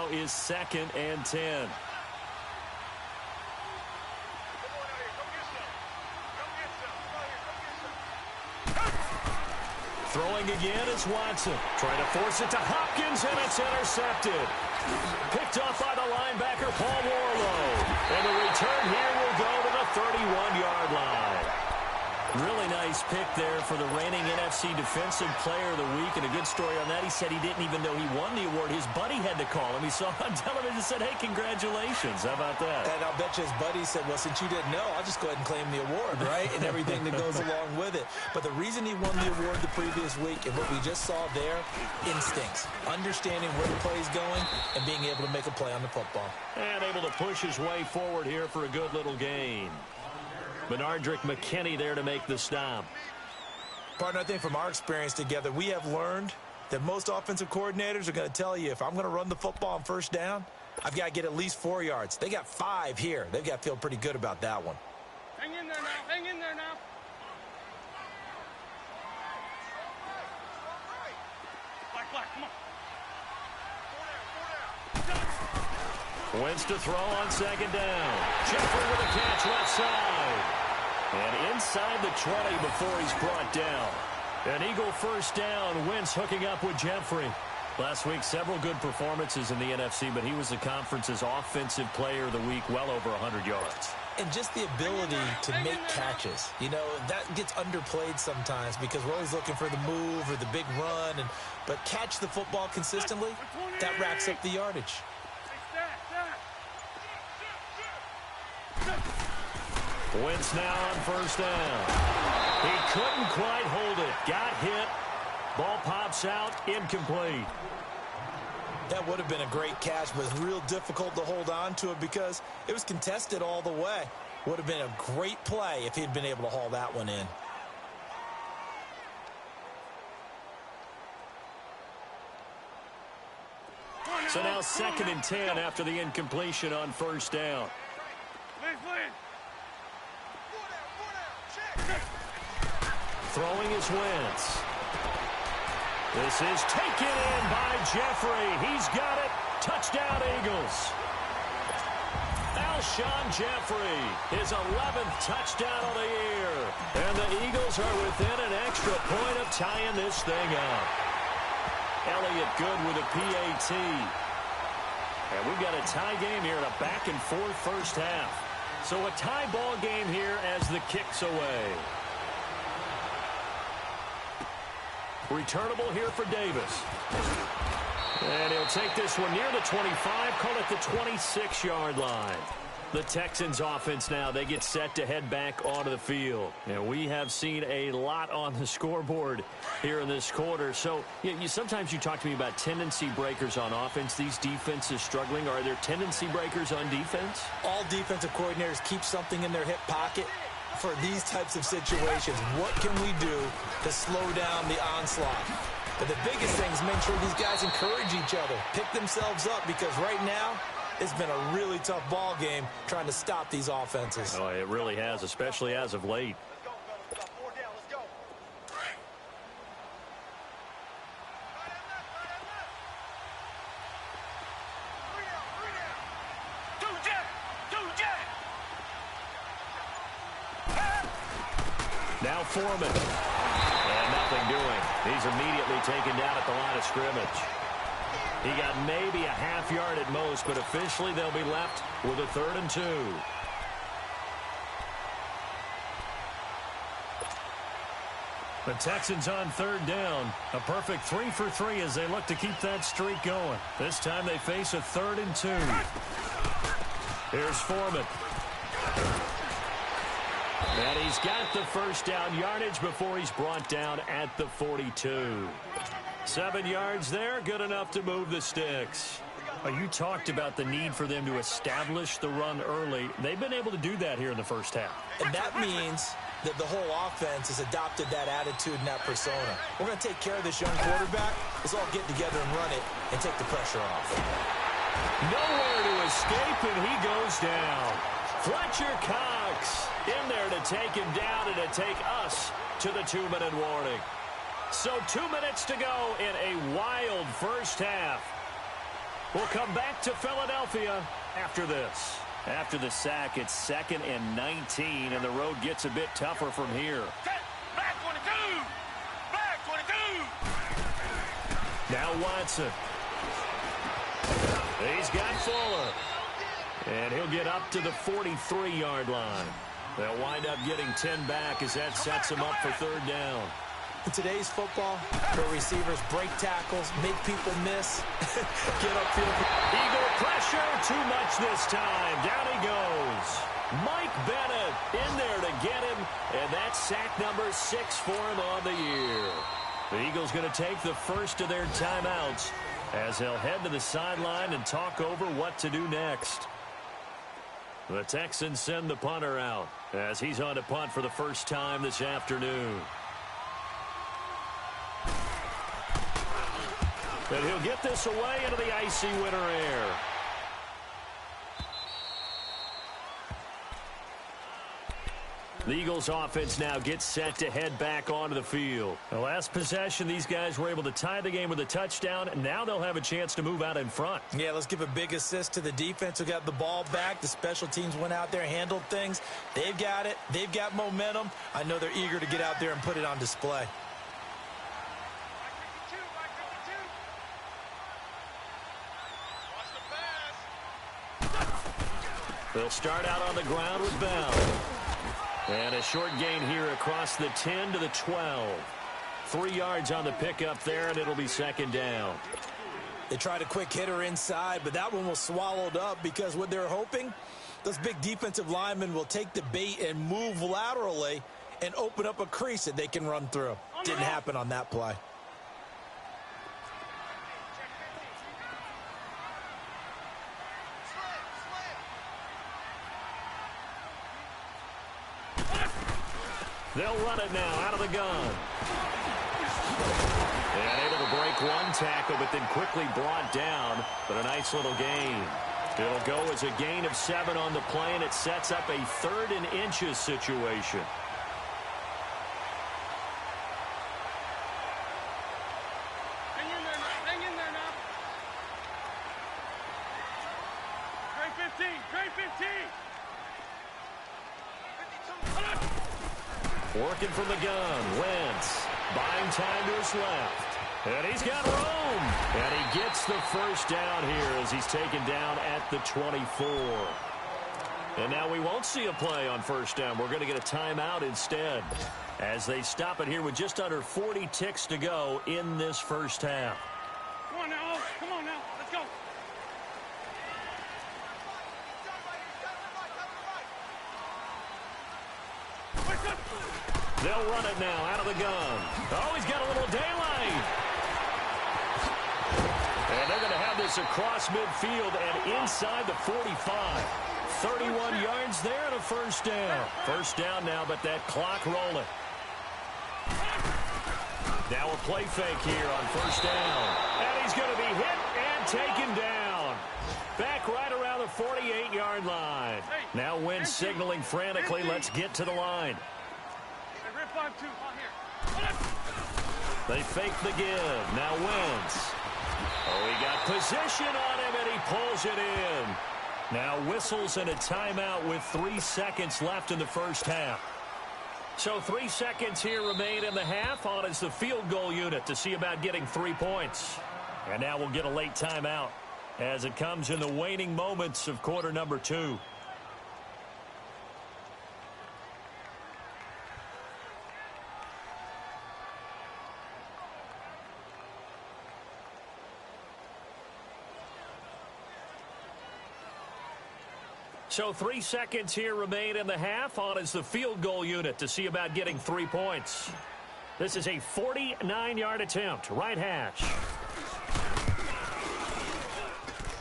now is 2nd and 10. Throwing again is Watson. Trying to force it to Hopkins, and it's intercepted. Picked off by the linebacker, Paul Warlow. And the return here will go to the 31-yard line. Really nice pick there for the reigning NFC Defensive Player of the Week. And a good story on that. He said he didn't even know he won the award. His buddy had to call him. He saw on television and said, hey, congratulations. How about that? And I'll bet you his buddy said, well, since you didn't know, I'll just go ahead and claim the award, right? And everything that goes along with it. But the reason he won the award the previous week and what we just saw there, instincts. Understanding where the play is going and being able to make a play on the football. And able to push his way forward here for a good little gain. Benardrick McKinney there to make the stop. Partner, I think from our experience together, we have learned that most offensive coordinators are going to tell you, if I'm going to run the football on first down, I've got to get at least 4 yards. They got 5 here. They've got to feel pretty good about that one. Hang in there now. Hang in there now. Black, come on. Wentz to throw on 2nd down. Jeffrey with a catch left side. And inside the 20 before he's brought down. An Eagle first down. Wentz hooking up with Jeffrey. Last week, several good performances in the NFC, but he was the conference's offensive player of the week, well over 100 yards. And just the ability to make catches. You know, that gets underplayed sometimes because we're always looking for the move or the big run. But catch the football consistently, that racks up the yardage. Wentz now on first down. He couldn't quite hold it. Got hit. Ball pops out. Incomplete. That would have been a great catch, but it's real difficult to hold on to it because it was contested all the way. Would have been a great play if he'd been able to haul that one in. So now 2nd and 10 after the incompletion on first down. Throwing is Wentz. This is taken in by Jeffrey. He's got it. Touchdown, Eagles. Alshon Jeffrey, his 11th touchdown of the year. And the Eagles are within an extra point of tying this thing up. Elliott good with a PAT. And we've got a tie game here in a back-and-forth first half. So a tie ball game here as the kick's away. Returnable here for Davis. And he'll take this one near the 25, call it the 26-yard line. The Texans offense now, they get set to head back onto the field. And we have seen a lot on the scoreboard here in this quarter. So sometimes you talk to me about tendency breakers on offense. These defenses struggling. Are there tendency breakers on defense? All defensive coordinators keep something in their hip pocket for these types of situations. What can we do to slow down the onslaught? But the biggest thing is make sure these guys encourage each other, pick themselves up, because right now it's been a really tough ball game trying to stop these offenses. Oh, it really has, especially as of late. Now Foreman. And nothing doing. He's immediately taken down at the line of scrimmage. He got maybe a half yard at most, but officially they'll be left with a 3rd and 2. The Texans on 3rd down. A perfect 3 for 3 as they look to keep that streak going. This time they face a 3rd and 2. Here's Foreman. And he's got the first down yardage before he's brought down at the 42. 7 yards there, good enough to move the sticks. You talked about the need for them to establish the run early. They've been able to do that here in the first half. And that means that the whole offense has adopted that attitude and that persona. We're going to take care of this young quarterback. Let's all get together and run it and take the pressure off. Nowhere to escape, and he goes down. Fletcher Cox in there to take him down and to take us to the 2-minute warning. So 2 minutes to go in a wild first half. We'll come back to Philadelphia after this. After the sack, it's 2nd and 19, and the road gets a bit tougher from here. Back 22! Back 22! Now Watson. He's got Fuller. And he'll get up to the 43-yard line. They'll wind up getting 10 back as that sets him up for 3rd down. In today's football, where receivers break tackles, make people miss, get upfield. Eagle pressure, too much this time. Down he goes. Mike Bennett in there to get him, and that's sack number 6 for him on the year. The Eagles going to take the first of their timeouts as they'll head to the sideline and talk over what to do next. The Texans send the punter out as he's on to punt for the first time this afternoon. And he'll get this away into the icy winter air. The Eagles offense now gets set to head back onto the field. The last possession, these guys were able to tie the game with a touchdown. Now they'll have a chance to move out in front. Yeah, let's give a big assist to the defense who got the ball back. The special teams went out there, handled things. They've got it. They've got momentum. I know they're eager to get out there and put it on display. They'll start out on the ground with Bell. And a short gain here across the 10 to the 12. 3 yards on the pickup there, and it'll be 2nd down. They tried a quick hitter inside, but that one was swallowed up because what they're hoping, those big defensive linemen will take the bait and move laterally and open up a crease that they can run through. Didn't happen on that play. They'll run it now out of the gun. And able to break one tackle, but then quickly brought down. But a nice little gain. It'll go as a gain of 7 on the play, and it sets up a 3rd and inches situation. Hang in there now. Hang in there now. Grade 15. Grade 15. Working from the gun, Wentz buying time to his left. And he's got room. And he gets the first down here as he's taken down at the 24. And now we won't see a play on first down. We're going to get a timeout instead as they stop it here with just under 40 ticks to go in this first half. Come on now. Come on now. Let's go. They'll run it now out of the gun. Oh, he's got a little daylight. And they're going to have this across midfield and inside the 45. 31 yards there and a first down. First down now, but that clock rolling. Now a play fake here on first down. And he's going to be hit and taken down. Back right around the 48-yard line. Now Wentz signaling frantically, let's get to the line. They fake the give. Now Wentz. Oh, he got position on him, and he pulls it in. Now whistles and a timeout with 3 seconds left in the first half. So 3 seconds here remain in the half. On is the field goal unit to see about getting 3 points. And now we'll get a late timeout as it comes in the waning moments of quarter number 2. So 3 seconds here remain in the half. On is the field goal unit to see about getting 3 points. This is a 49-yard attempt. Right hash.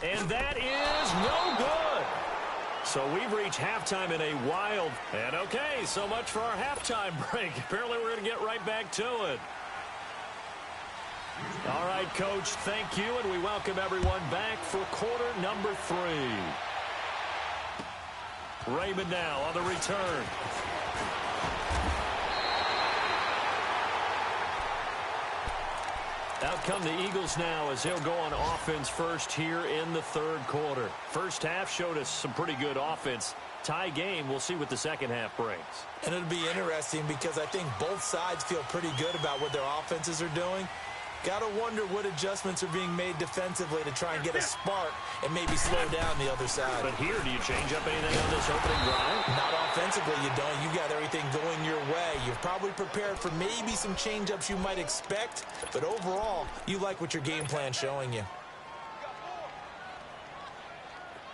And that is no good. So we've reached halftime in a wild. And okay, so much for our halftime break. Apparently we're going to get right back to it. All right, Coach, thank you. And we welcome everyone back for quarter number 3. Raymond now on the return. Out come the Eagles now as they'll go on offense first here in the third quarter. First half showed us some pretty good offense. Tie game, we'll see what the second half brings. And it'll be interesting because I think both sides feel pretty good about what their offenses are doing. Got to wonder what adjustments are being made defensively to try and get a spark and maybe slow down the other side. But here, do you change up anything on this opening drive? Not offensively, you don't. You got everything going your way. You're probably prepared for maybe some change-ups you might expect, but overall, you like what your game plan's showing you.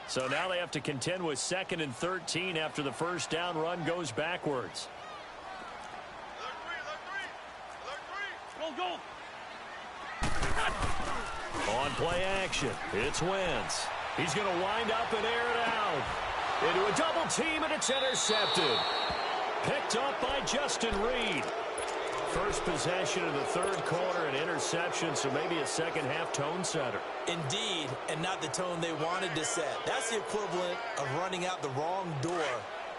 So now they have to contend with 2nd and 13 after the first down run goes backwards. Go, go. On play action, it's Wentz. He's going to wind up and air it out. Into a double team, and it's intercepted. Picked up by Justin Reed. First possession of the third quarter, an interception, so maybe a second half tone setter. Indeed, and not the tone they wanted to set. That's the equivalent of running out the wrong door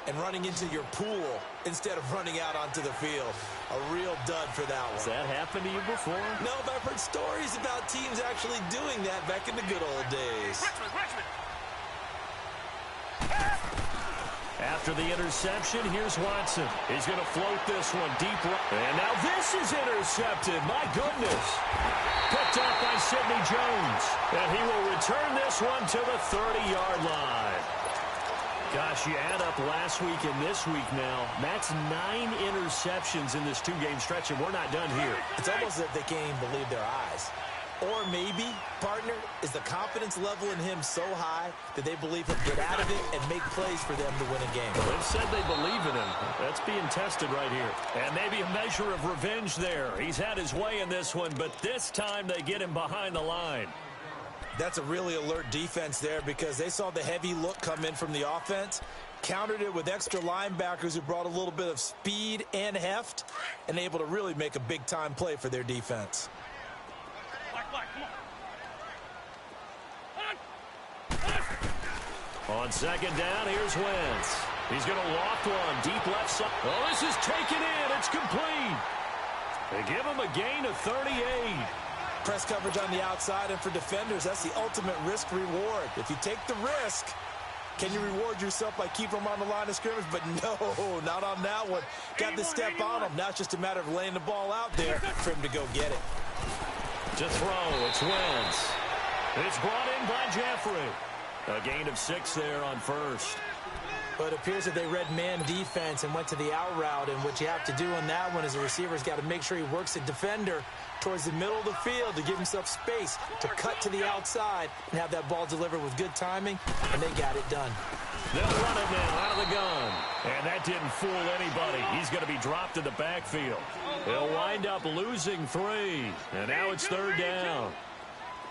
and running into your pool instead of running out onto the field. A real dud for that one. Has that happened to you before? No, but I've heard stories about teams actually doing that back in the good old days. Richmond. After the interception, here's Watson. He's going to float this one deep right. And now this is intercepted. My goodness. Picked up by Sidney Jones. And he will return this one to the 30-yard line. Gosh, you add up last week and this week now. That's 9 interceptions in this two-game stretch, and we're not done here. It's almost as if they can't even believe their eyes. Or maybe, partner, is the confidence level in him so high that they believe he'll get out of it and make plays for them to win a game. They've said they believe in him. That's being tested right here. And maybe a measure of revenge there. He's had his way in this one, but this time they get him behind the line. That's a really alert defense there because they saw the heavy look come in from the offense, countered it with extra linebackers who brought a little bit of speed and heft, and able to really make a big-time play for their defense. Black, come on. On second down, here's Wentz. He's going to loft one deep left side. Oh, this is taken in. It's complete. They give him a gain of 38. Press coverage on the outside, and for defenders, that's the ultimate risk-reward. If you take the risk, can you reward yourself by keeping them on the line of scrimmage? But no, not on that one. Got the step on him. Now it's just a matter of laying the ball out there for him to go get it. To throw, it's Wentz. It's brought in by Jeffrey. A gain of 6 there on first. But it appears that they read man defense and went to the out route, and what you have to do on that one is the receiver's got to make sure he works the defender towards the middle of the field to give himself space to cut to the outside and have that ball delivered with good timing, and they got it done. They'll run it now out of the gun. And that didn't fool anybody. He's going to be dropped in the backfield. They'll wind up losing 3. And now it's third down.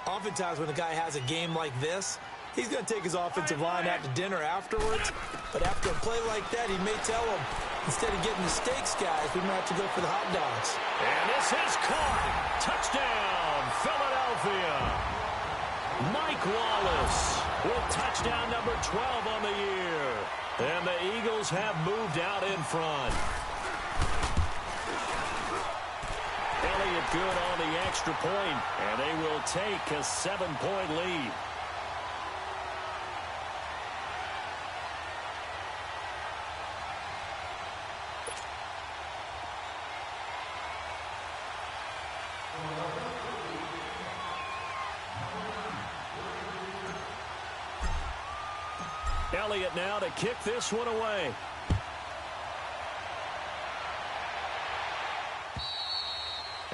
Oftentimes when a guy has a game like this, he's going to take his offensive line out to dinner afterwards. But after a play like that, he may tell them, instead of getting the steaks, guys, we might have to go for the hot dogs. And this is caught. Touchdown, Philadelphia. Mike Wallace with touchdown number 12 on the year. And the Eagles have moved out in front. Elliott good on the extra point, and they will take a 7-point lead. Elliott now to kick this one away.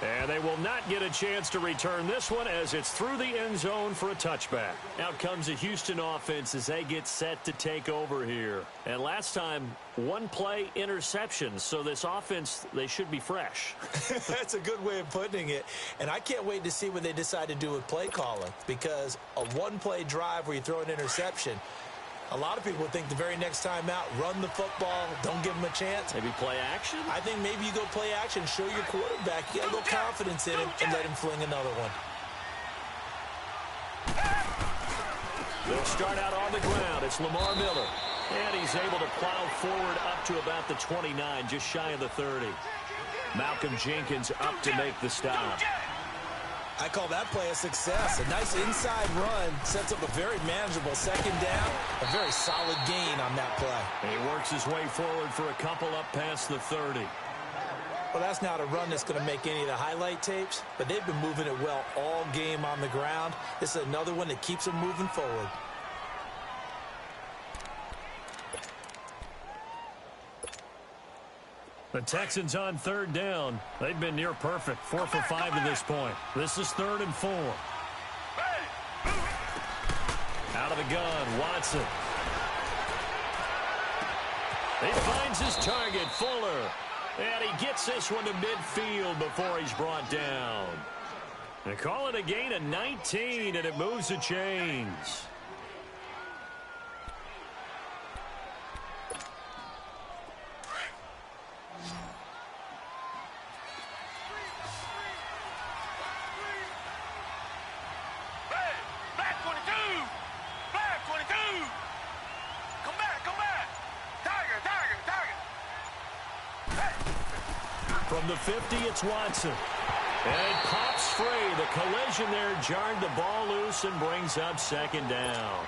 And they will not get a chance to return this one as it's through the end zone for a touchback. Out comes the Houston offense as they get set to take over here. And last time, 1 play interception. So this offense, they should be fresh. That's a good way of putting it. And I can't wait to see what they decide to do with play calling, because a 1-play drive where you throw an interception, a lot of people think the very next time out, run the football, don't give them a chance. Maybe play action? I think maybe you go play action, show your quarterback, you got a little confidence in him, and let him fling another one. They'll start out on the ground. It's Lamar Miller. And he's able to plow forward up to about the 29, just shy of the 30. Malcolm Jenkins up to make the stop. I call that play a success. A nice inside run sets up a very manageable second down. A very solid gain on that play. He works his way forward for a couple up past the 30. Well, that's not a run that's going to make any of the highlight tapes, but they've been moving it well all game on the ground. This is another one that keeps them moving forward. The Texans on third down. They've been near perfect. 4 for 5 to this point. This is 3rd and 4. Out of the gun, Watson. He finds his target, Fuller. And he gets this one to midfield before he's brought down. They call it a gain of 19, and it moves the chains. From the 50, it's Watson. And it pops free. The collision there jarred the ball loose and brings up 2nd down.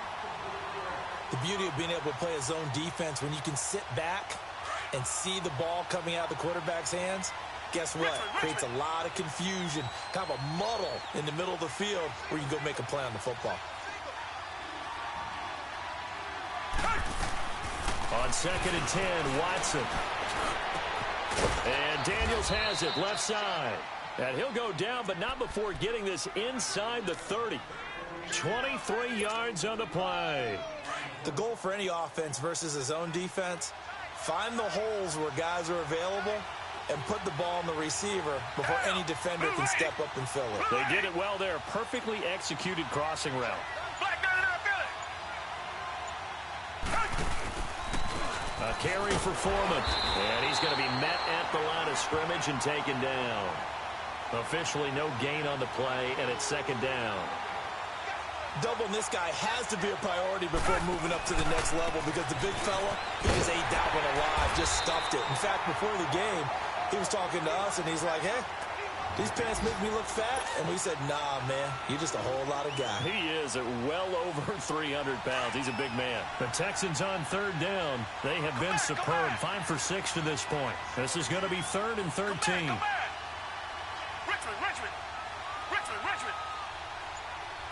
The beauty of being able to play a zone defense when you can sit back and see the ball coming out of the quarterback's hands, guess what? Creates a lot of confusion, kind of a muddle in the middle of the field where you can go make a play on the football. On 2nd and 10, Watson. And Daniels has it left side. And he'll go down, but not before getting this inside the 30. 23 yards on the play. The goal for any offense versus a zone defense, find the holes where guys are available and put the ball on the receiver before any defender can step up and fill it. They did it well there. Perfectly executed crossing route. A carry for Foreman. And he's going to be met at the line of scrimmage and taken down. Officially no gain on the play, and it's 2nd down. Doubling this guy has to be a priority before moving up to the next level because the big fella, he just ate that one alive, just stuffed it. In fact, before the game, he was talking to us, and he's like, hey, these pants make me look fat. And we said, nah, man, you're just a whole lot of guy. He is at well over 300 pounds. He's a big man. The Texans on 3rd down. They have been superb. 5 for 6 to this point. This is going to be 3rd and 13. Richmond.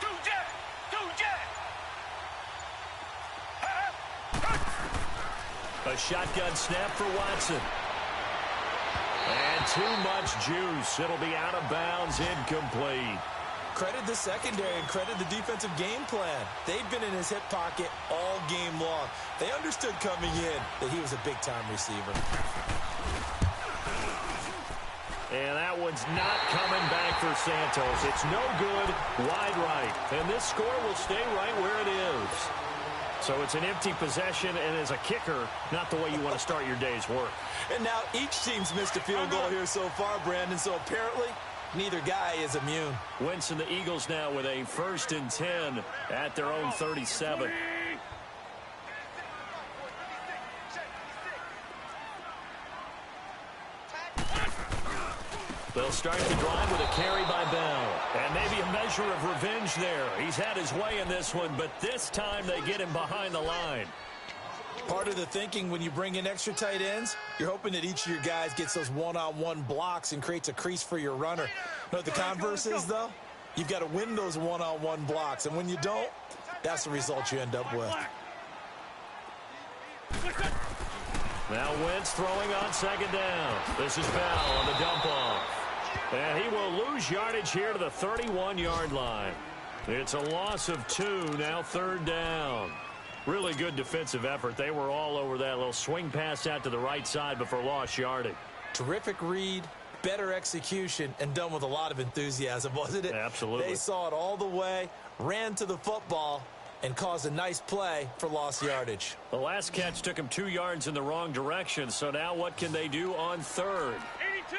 Do Jack. A shotgun snap for Watson. And too much juice. It'll be out of bounds, incomplete. Credit the secondary and credit the defensive game plan. They've been in his hip pocket all game long. They understood coming in that he was a big-time receiver. And that one's not coming back for Santos. It's no good, wide right. And this score will stay right where it is. So it's an empty possession, and as a kicker, not the way you want to start your day's work. And now each team's missed a field goal here so far, Brandon, so apparently neither guy is immune. Wentz and the Eagles now with a 1st and 10 at their own 37. They'll start the drive with a carry by Bell. And maybe a measure of revenge there. He's had his way in this one, but this time they get him behind the line. Part of the thinking when you bring in extra tight ends, you're hoping that each of your guys gets those one-on-one blocks and creates a crease for your runner. You know what the converse is, though? You've got to win those one-on-one blocks, and when you don't, that's the result you end up with. Now Wentz throwing on 2nd down. This is Bell on the dump-off. And he will lose yardage here to the 31-yard line. It's a loss of 2, now 3rd down. Really good defensive effort. They were all over that little swing pass out to the right side before lost yardage. Terrific read, better execution, and done with a lot of enthusiasm, wasn't it? Absolutely. They saw it all the way, ran to the football, and caused a nice play for lost yardage. The last catch took him 2 yards in the wrong direction, so now what can they do on 3rd? 82.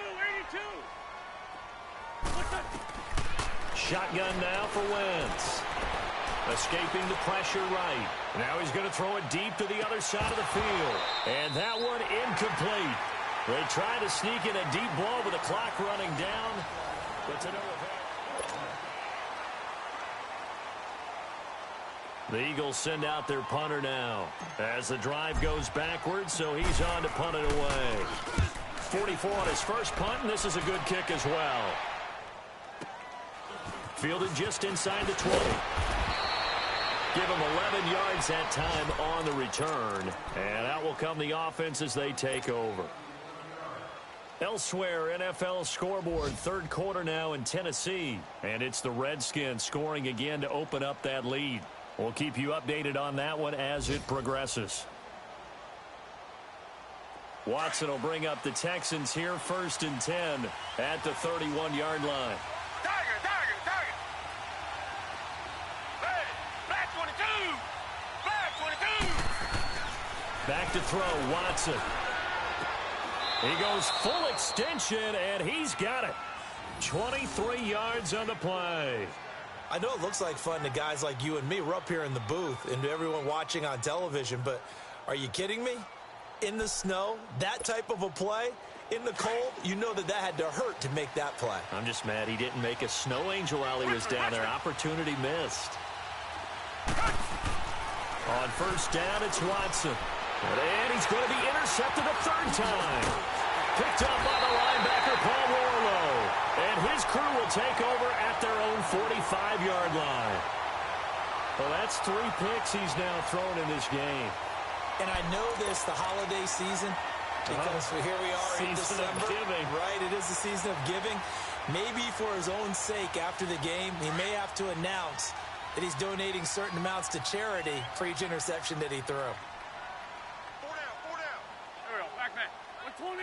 Shotgun now for Wentz. Escaping the pressure right. Now he's going to throw it deep to the other side of the field. And that one incomplete. They try to sneak in a deep ball with the clock running down, but to no avail. The Eagles send out their punter now as the drive goes backwards, so he's on to punt it away. 44 on his first punt, and this is a good kick as well. Fielded just inside the 20. Give him 11 yards that time on the return, and out will come the offense as they take over. Elsewhere, NFL scoreboard, third quarter now in Tennessee, and it's the Redskins scoring again to open up that lead. We'll keep you updated on that one as it progresses. Watson will bring up the Texans here, 1st and 10 at the 31-yard line. Tiger. Black 22. Black 22. Back to throw, Watson. He goes full extension, and he's got it. 23 yards on the play. I know it looks like fun to guys like you and me. We're up here in the booth and to everyone watching on television, but are you kidding me? In the snow, that type of a play, in the cold, you know that had to hurt to make that play. I'm just mad he didn't make a snow angel while he was down there. Opportunity missed. On 1st down, it's Watson. And he's going to be intercepted a 3rd time. Picked up by the linebacker, Paul Warlow. And his crew will take over at their own 45-yard line. Well, that's 3 picks he's now thrown in this game. And I know this, the holiday season, because here we are in December. Season of giving. Right, it is the season of giving. Maybe for his own sake after the game, he may have to announce that he's donating certain amounts to charity for each interception that he threw. 4 down. There we go. Back man. 120.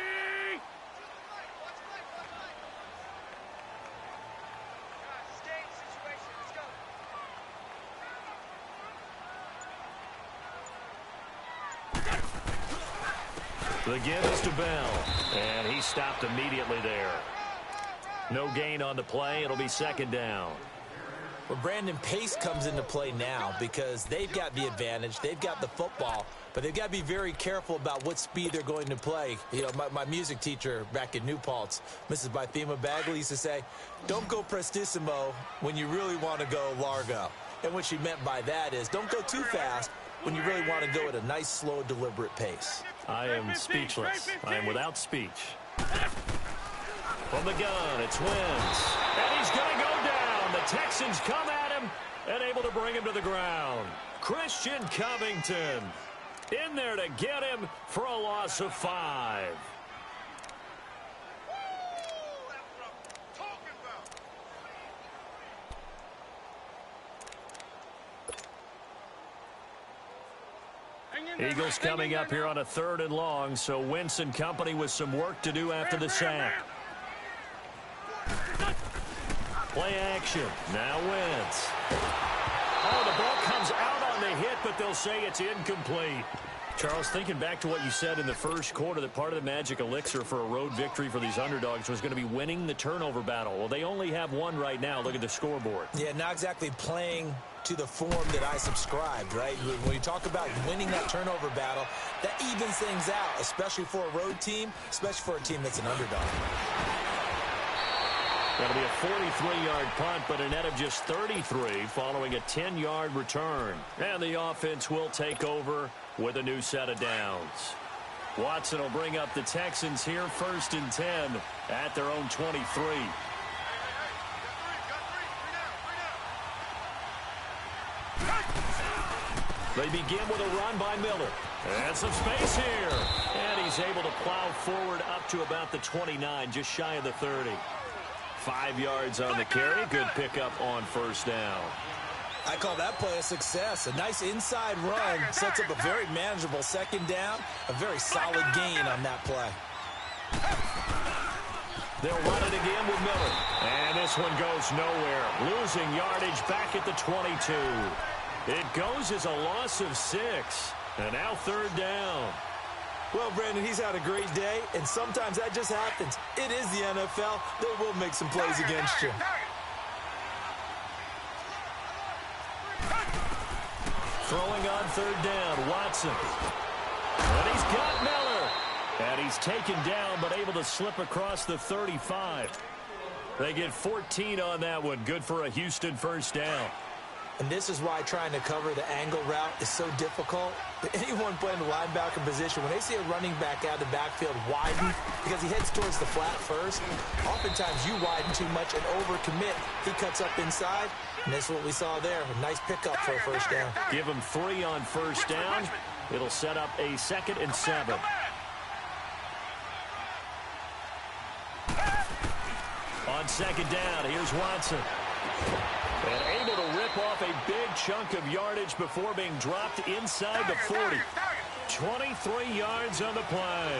The give is to Bell, and he stopped immediately there. No gain on the play. It'll be 2nd down. Well, Brandon, pace comes into play now because they've got the advantage. They've got the football, but they've got to be very careful about what speed they're going to play. You know, my music teacher back in New Paltz, Mrs. Bythema Bagley, used to say, don't go prestissimo when you really want to go largo. And what she meant by that is don't go too fast when you really want to go at a nice, slow, deliberate pace. I am speechless. I am without speech. From the gun, it's Wentz. And he's going to go down. The Texans come at him and able to bring him to the ground. Christian Covington in there to get him for a loss of 5. Eagles coming up here on a 3rd and long, so Wentz and company with some work to do after the sack. Play action. Now Wentz. Oh, the ball comes out on the hit, but they'll say it's incomplete. Charles, thinking back to what you said in the first quarter, that part of the magic elixir for a road victory for these underdogs was going to be winning the turnover battle. Well, they only have one right now. Look at the scoreboard. Yeah, not exactly playing to the form that I subscribed, right? When you talk about winning that turnover battle, that evens things out, especially for a road team, especially for a team that's an underdog. That'll be a 43-yard punt, but a net of just 33 following a 10-yard return. And the offense will take over with a new set of downs. Watson will bring up the Texans here, 1st and 10 at their own 23. They begin with a run by Miller. And some space here. And he's able to plow forward up to about the 29, just shy of the 30. 5 yards on the carry. Good pickup on 1st down. I call that play a success. A nice inside run sets up a very manageable 2nd down. A very solid gain on that play. They'll run it again with Miller. And this one goes nowhere. Losing yardage back at the 22. It goes as a loss of 6. And now 3rd down. Well, Brandon, he's had a great day, and sometimes that just happens. It is the NFL. They will make some plays against you. Throwing on 3rd down, Watson. And he's got Miller. And he's taken down, but able to slip across the 35. They get 14 on that one. Good for a Houston 1st down. And this is why trying to cover the angle route is so difficult. But anyone playing the linebacker position, when they see a running back out of the backfield widen because he heads towards the flat first, oftentimes you widen too much and overcommit. He cuts up inside, and that's what we saw there. A nice pickup for a first down. Give him 3 on first down. It'll set up a 2nd and 7. On 2nd down, here's Watson. And able to rip off a big chunk of yardage before being dropped inside the 40. 23 yards on the play.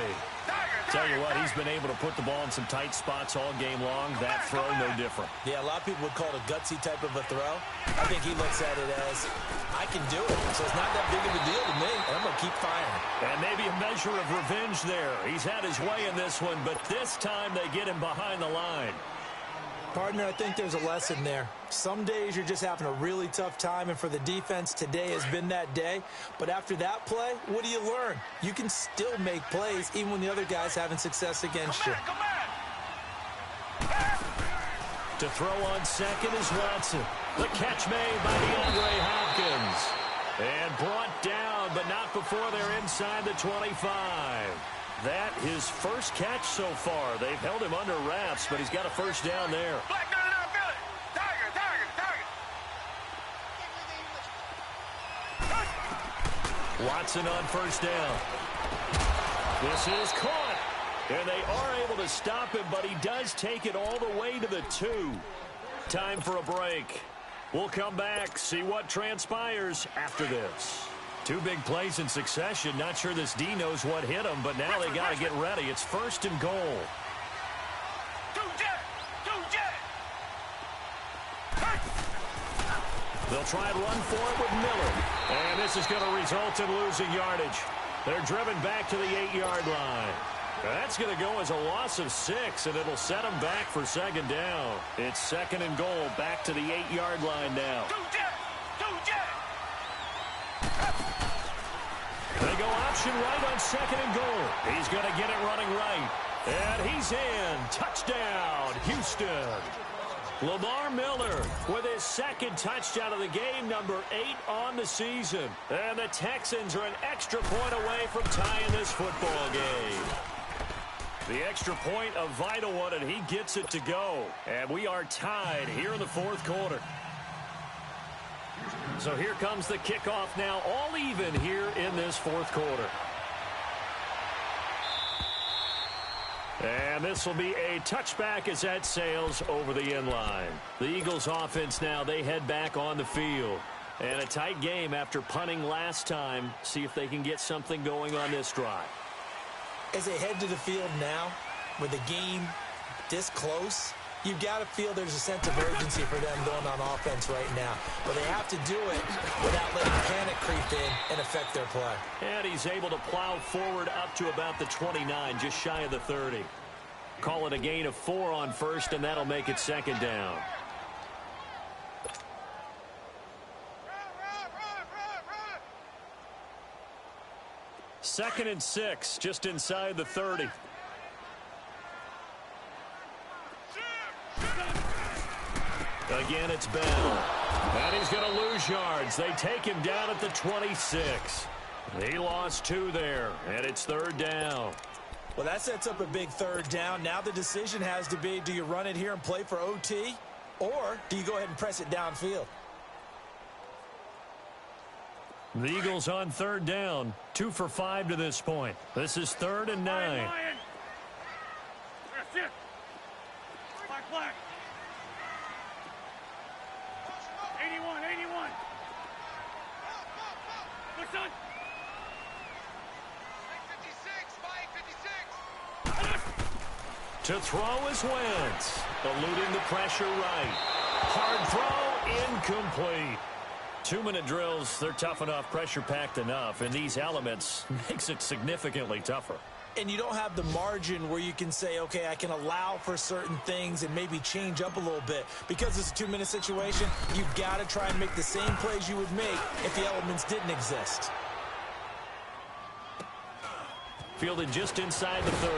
Tell you what, he's been able to put the ball in some tight spots all game long. That throw, no different. Yeah, a lot of people would call it a gutsy type of a throw. I think he looks at it as, I can do it. So it's not that big of a deal to me, and I'm going to keep firing. And maybe a measure of revenge there. He's had his way in this one, but this time they get him behind the line. Partner, I think there's a lesson there. Some days you're just having a really tough time, and for the defense, today has been that day. But after that play, what do you learn? You can still make plays even when the other guy's having success against you. To throw on second is Watson. The catch made by DeAndre Hopkins. And brought down, but not before they're inside the 25. That his first catch so far. They've held him under wraps, but he's got a first down there. Watson on first down. This is caught. And they are able to stop him, but he does take it all the way to the 2. Time for a break. We'll come back, see what transpires after this. 2 big plays in succession. Not sure this D knows what hit him, but now they got to get ready. It's 1st and goal. They'll try and run for it with Miller. And this is going to result in losing yardage. They're driven back to the 8-yard line. That's going to go as a loss of 6, and it'll set them back for 2nd down. It's 2nd and goal, back to the 8-yard line now. They go option right on 2nd and goal. He's going to get it running right. And he's in. Touchdown, Houston. Lamar Miller with his 2nd touchdown of the game, number 8 on the season. And the Texans are an extra point away from tying this football game. The extra point, a vital one, and he gets it to go. And we are tied here in the 4th quarter. So here comes the kickoff now, all even here in this 4th quarter. And this will be a touchback as that sails over the end line. The Eagles offense now, they head back on the field. And a tight game after punting last time. See if they can get something going on this drive. As they head to the field now, with the game this close, you've got to feel there's a sense of urgency for them going on offense right now. But they have to do it without letting panic creep in and affect their play. And he's able to plow forward up to about the 29, just shy of the 30. Call it a gain of 4 on first, and that'll make it 2nd down. Second and 6, just inside the 30. Again, it's Bell. And he's going to lose yards. They take him down at the 26. He lost 2 there, and it's 3rd down. Well, that sets up a big 3rd down. Now the decision has to be, do you run it here and play for OT, or do you go ahead and press it downfield? The Eagles on 3rd down, 2 for 5 to this point. This is 3rd and 9. Black. 81. Push on. 56. To throw is Wentz, eluding the pressure right. Hard throw, incomplete. 2-minute drills, they're tough enough, pressure-packed enough, and these elements makes it significantly tougher. And you don't have the margin where you can say, okay, I can allow for certain things and maybe change up a little bit. Because it's a 2-minute situation, you've got to try and make the same plays you would make if the elements didn't exist. Fielded just inside the 30.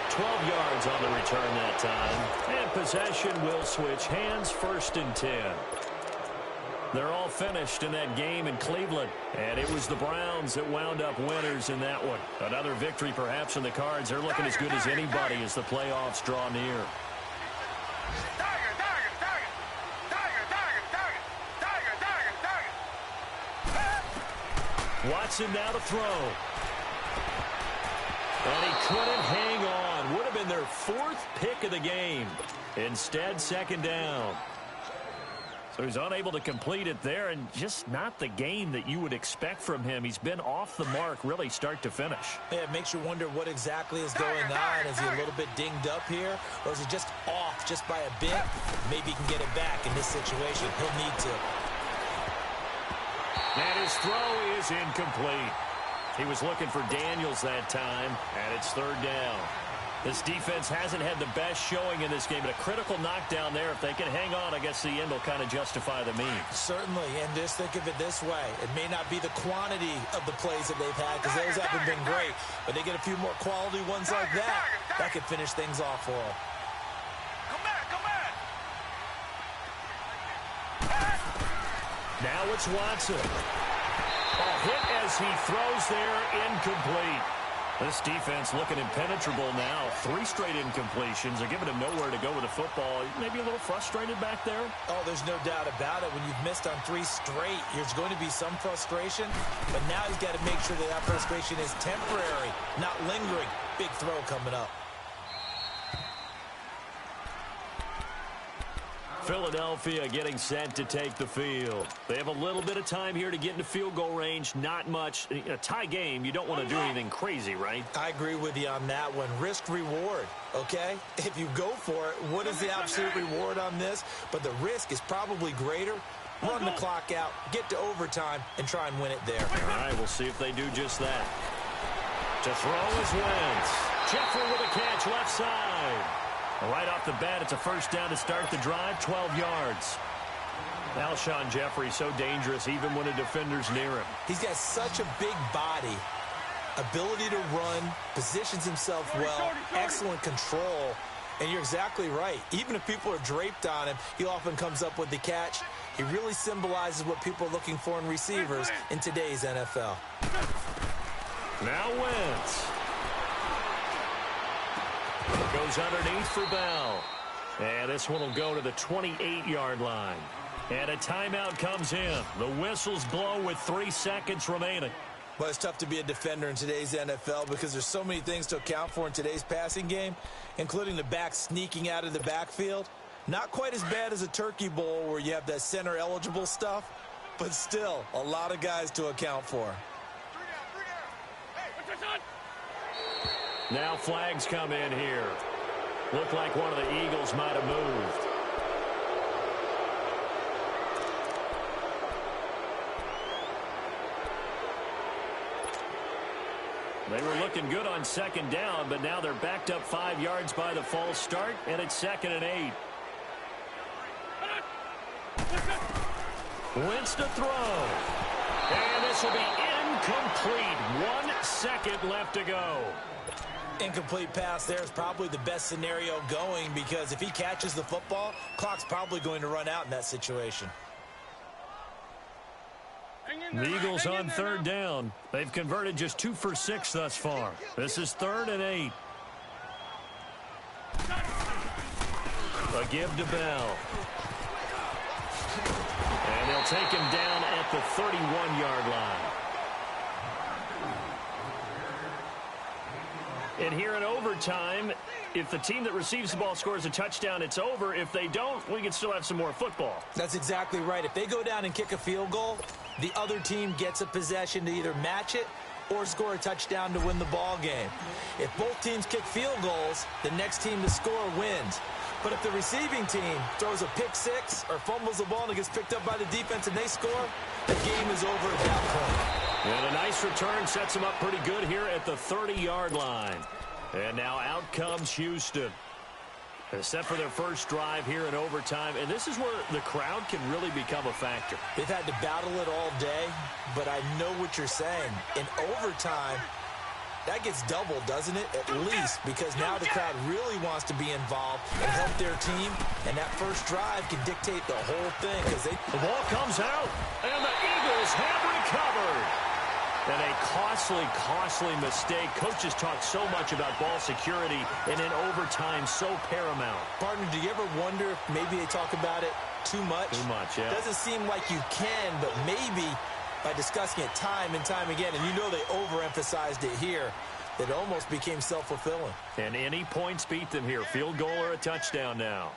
12 yards on the return that time. And possession will switch hands, 1st and 10. They're all finished in that game in Cleveland. And it was the Browns that wound up winners in that one. Another victory perhaps in the cards. They're looking as good as anybody as the playoffs draw near. Watson now to throw. And he couldn't hang on. Would have been their 4th pick of the game. Instead, second down. So he's unable to complete it there, and just not the game that you would expect from him. He's been off the mark really start to finish. Yeah, it makes you wonder what exactly is going on. Is he a little bit dinged up here, or is he just off just by a bit? Maybe he can get it back in this situation. He'll need to. And his throw is incomplete. He was looking for Daniels that time, and it's third down. This defense hasn't had the best showing in this game, but a critical knockdown there. If they can hang on, I guess the end will kind of justify the means. Certainly, and just think of it this way. It may not be the quantity of the plays that they've had, because those haven't been great, but they get a few more quality ones like that could finish things off for them. Now it's Watson. A hit as he throws there, incomplete. This defense looking impenetrable now. 3 straight incompletions. They're giving him nowhere to go with the football. Maybe a little frustrated back there. Oh, there's no doubt about it. When you've missed on 3 straight, there's going to be some frustration. But now he's got to make sure that frustration is temporary, not lingering. Big throw coming up. Philadelphia getting set to take the field. They have a little bit of time here to get into field goal range. Not much. In a tie game, you don't want to do anything crazy, right? I agree with you on that one. Risk reward, okay? If you go for it, what is the absolute reward on this? But the risk is probably greater. Run the clock out, get to overtime, and try and win it there. All right, we'll see if they do just that. To throw is Wentz. Jeffrey with a catch left side. Right off the bat, it's a first down to start the drive, 12 yards. Alshon Jeffrey so dangerous even when a defender's near him. He's got such a big body, ability to run, positions himself well, excellent control. And you're exactly right. Even if people are draped on him, he often comes up with the catch. He really symbolizes what people are looking for in receivers in today's NFL. Now Wentz. Goes underneath for Bell. And this one will go to the 28-yard line. And a timeout comes in. The whistles blow with 3 seconds remaining. Well, it's tough to be a defender in today's NFL because there's so many things to account for in today's passing game, including the back sneaking out of the backfield. Not quite as bad as a turkey bowl where you have that center-eligible stuff, but still a lot of guys to account for. Now flags come in here. Looked like one of the Eagles might have moved. They were looking good on second down, but now they're backed up 5 yards by the false start, and it's 2nd and 8. Wentz to throw. And this will be incomplete. 1 second left to go. Incomplete pass there is probably the best scenario going because if he catches the football, clock's probably going to run out in that situation. The Eagles on third down. They've converted just 2 for 6 thus far. This is 3rd and 8. A give to Bell. And they'll take him down at the 31-yard line. And here in overtime, if the team that receives the ball scores a touchdown, it's over. If they don't, we can still have some more football. That's exactly right. If they go down and kick a field goal, the other team gets a possession to either match it or score a touchdown to win the ball game. If both teams kick field goals, the next team to score wins. But if the receiving team throws a pick six or fumbles the ball and it gets picked up by the defense and they score, the game is over at that point. And a nice return sets them up pretty good here at the 30-yard line. And now out comes Houston. Set for their first drive here in overtime. And this is where the crowd can really become a factor. They've had to battle it all day, but I know what you're saying. In overtime, That gets doubled, doesn't it? At least, because now the crowd really wants to be involved and help their team, and that first drive can dictate the whole thing. The ball comes out, and the Eagles have recovered. And a costly mistake. Coaches talk so much about ball security, and in overtime, so paramount. Partner, do you ever wonder if maybe they talk about it too much? Too much, yeah. Doesn't seem like you can, but maybe by discussing it time and time again, and you know they overemphasized it here, it almost became self-fulfilling. And any points beat them here. Field goal or a touchdown now.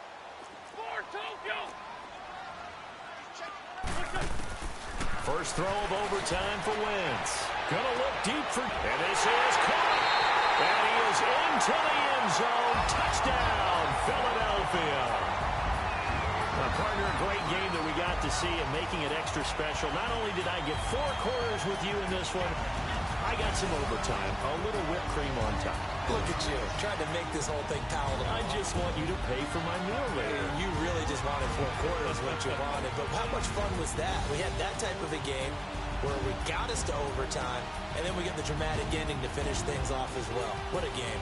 First throw of overtime for Wentz. Gonna look deep for... And this is caught. And he is into the end zone. Touchdown, Philadelphia. Now, partner, a great game that we got to see and making it extra special. Not only did I get 4 quarters with you in this one, I got some overtime. A little whipped cream on top. Look at you, trying to make this whole thing palatable. I just want you to pay for my meal later. You really just wanted 4 quarters what you wanted. But how much fun was that? We had that type of a game where we got us to overtime, and then we get the dramatic ending to finish things off as well. What a game.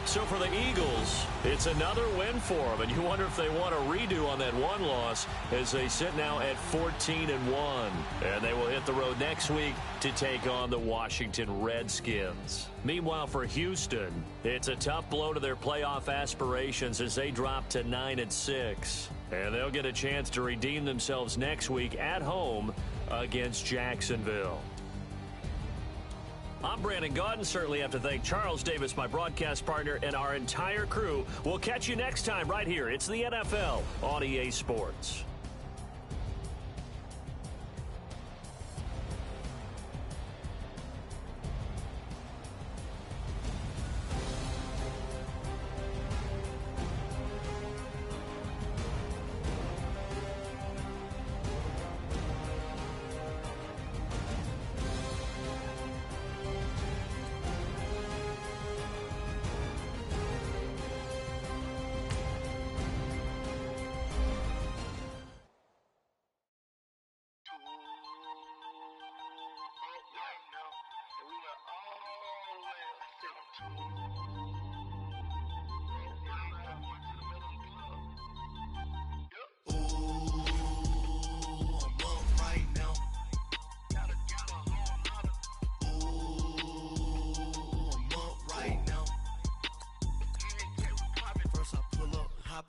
So for the Eagles, it's another win for them, and you wonder if they want a redo on that one loss as they sit now at 14-1. And they will hit the road next week to take on the Washington Redskins. Meanwhile, for Houston, it's a tough blow to their playoff aspirations as they drop to 9-6. And they'll get a chance to redeem themselves next week at home against Jacksonville. I'm Brandon Gaudin. Certainly have to thank Charles Davis, my broadcast partner, and our entire crew. We'll catch you next time right here. It's the NFL on EA Sports.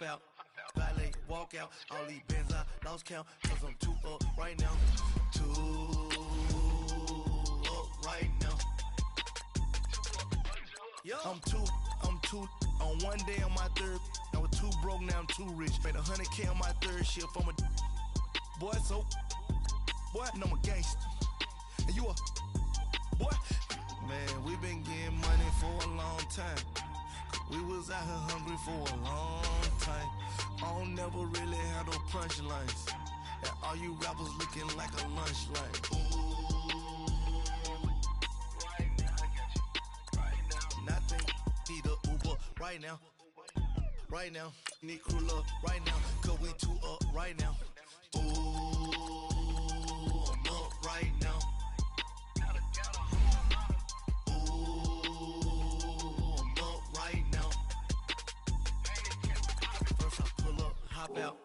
Out, valet, walk out, all these bands I lost count, cause I'm 2 up right now, 2 up right now, I'm two, on one day on my third, I was 2 broke, now I'm 2 rich, made 100K on my third shift, I'm a boy, so, boy, and I'm a gangster, and you a, boy, man, we been getting money for a long time. We was out here hungry for a long time. I don't never really have no punchlines. And all you rappers looking like a lunch line. Right now, I got you. Right now. Nothing. Need a Uber right now. Right now. Need crew love right now. Cause we 2 up right now. Ooh, I'm up right now. Hop out,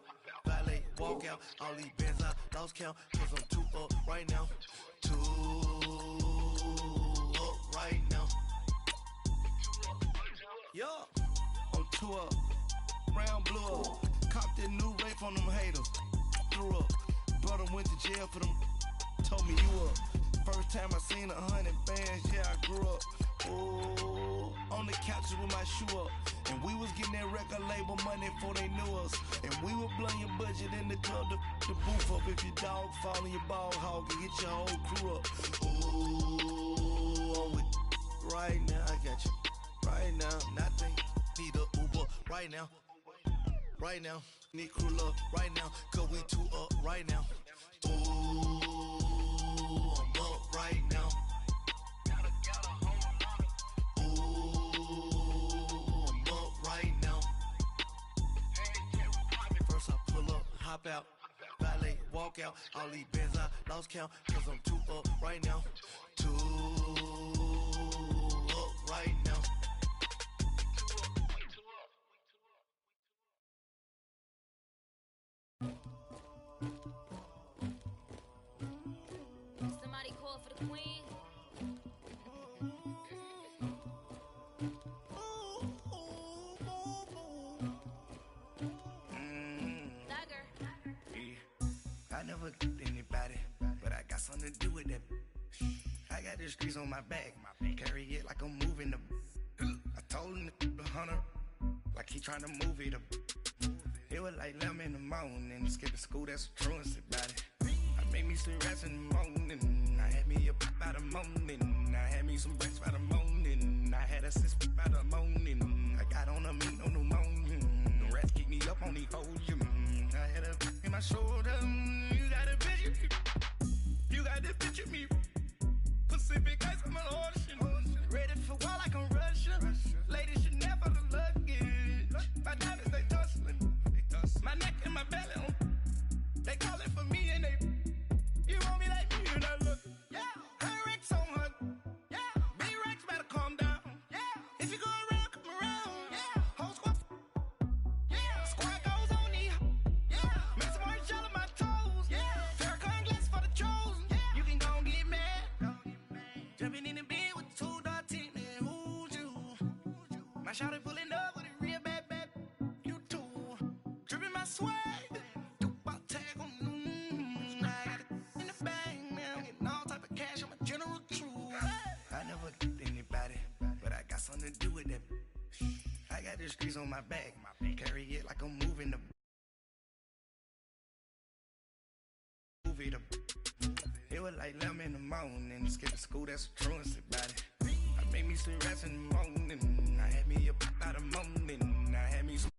valet, walk out, all these bands I lost count, cause I'm 2 up right now, 2 up right now, yeah, I'm 2 up, round blew up, copped that new rape on them haters, threw up, brother went to jail for them, told me you up, first time I seen 100 bands, yeah I grew up, ooh, on the couches with my shoe up. And we was getting that record label money before they knew us. And we were blowing your budget in the club, the booth up. If your dog fall in your ball hog and get your whole crew up. Ooh, I'm with right now, I got you. Right now, nothing, need a Uber right now. Right now, need crew love right now. Cause we 2 up right now. Ooh, I'm up right now. Hop out, valet, walk out, all these bands I lost count, cause I'm 2 up right now, 2 queen. Thugger. I never killed anybody, but I got something to do with that. I got the streets on my back, carry it like I'm moving the. I told him to the hunter, like he trying to move it up. It was like 11 in the morning, skipping school, that's the truancy about it. I made me some rats in the morning, I had me a pop by the morning, I had me some breaks by the morning, I had a sis by the morning, I got on a meat on the morning, the rats keep me up on the podium, I had a in my shoulder, you got a picture, you got the picture me, Pacific ice on my ocean, ready for war like I'm Russia, ladies should never the luggage, my diamonds they tussling, my neck and my belly on, they call it for me and they, you want me like me and I look, yeah, her Rex on her, yeah, B-Rex better calm down, yeah, if you go around, come around, yeah, whole squad, yeah, squad goes on me, yeah, make some orange gel on my toes, yeah, Farrakhan glass for the chosen, yeah, you can go and get mad, jumping in the bed with 2 dark teeth, man, who's you, my shawty pulling up with a real bad, you too, dripping my swag, something to do with that. I got the streets on my back, carry it like I'm moving the. Move it up. It was like 11 in the morning, skipping school, that's the truancy about it. I made me some rats in the morning, I had me a pop by the morning, I had me some.